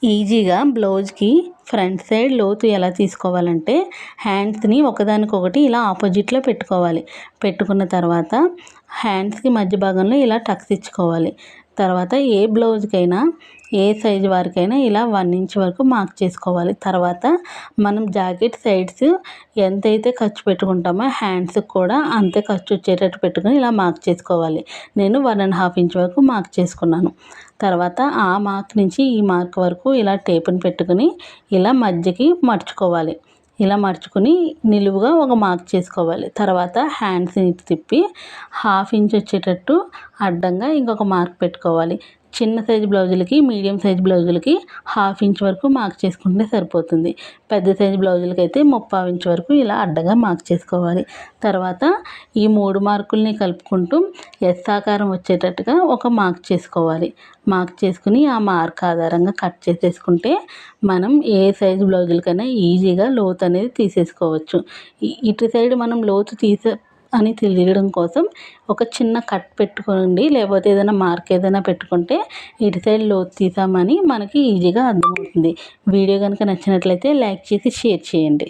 ఈజీగా బ్లౌజ్కి front side లోతు ఎలా తీసుకోవాలంటే హ్యాండ్స్ని ఒకదానికొకటి ఇలా ఆపోజిట్లో పెట్టుకోవాలి. పెట్టుకున్న తర్వాత హ్యాండ్స్కి మధ్య భాగంలో ఇలా టక్స్ ఇచ్చుకోవాలి. తర్వాత ఏ బ్లౌజ్కైనా ఏ సైజు వారికైనా ఇలా 1 ఇంచ్ వరకు మార్క్ చేసుకోవాలి. తర్వాత మనం జాకెట్ సైడ్స్ ఎంతైతే ఖర్చు పెట్టుకుంటామో హ్యాండ్స్కి కూడా అంతే ఖర్చు వచ్చేటట్టు పెట్టుకుని ఇలా మార్క్ చేసుకోవాలి. నేను 1.5 ఇంచ్ వరకు మార్క్ చేసుకున్నాను. తర్వాత ఆ మార్క్ నుంచి ఈ మార్క్ వరకు ఇలా టేపుని పెట్టుకుని ఇలా మధ్యకి మడుచుకోవాలి. ఇలా మడుచుకుని నిలువుగా ఒక మార్క్ చేసుకోవాలి. తర్వాత హ్యాండ్స్ని తిప్పి 1/2 ఇంచ్ వచ్చేటట్టు అడ్డంగా ఇంకొక మార్క్ పెట్టుకోవాలి. చిన్న సైజు బ్లౌజులకి మీడియం సైజు బ్లౌజులకి 1/2 ఇంచ్ వరకు మార్క్ చేసుకుంటే సరిపోతుంది. పెద్ద సైజు బ్లౌజులకి అయితే 3/4 ఇంచ్ వరకు ఇలా అడ్డంగా మార్క్ చేసుకోవాలి. తర్వాత ఈ 3 మార్కుల్ని కలుపుకుంటూ ఎస్ ఆకారం వచ్చేటట్టుగా ఒక మార్క్ చేసుకోవాలి. మార్క్ చేసుకుని ఆ మార్క్ ఆధారంగా కట్ చేసేసుకుంటే మనం ఏ సైజు బ్లౌజులకైనా ఈజీగా లోతు అనేది తీసేసుకోవచ్చు. ఇటు సైడ్ మనం లోతు అని తెలియడం కోసం ఒక చిన్న కట్ పెట్టుకోండి, లేకపోతే ఏదైనా మార్క్ ఏదైనా పెట్టుకుంటే ఇటు సైడ్ లోతు తీసామని మనకి ఈజీగా అర్థమవుతుంది. వీడియో కనుక నచ్చినట్లయితే లైక్ చేసి షేర్ చేయండి.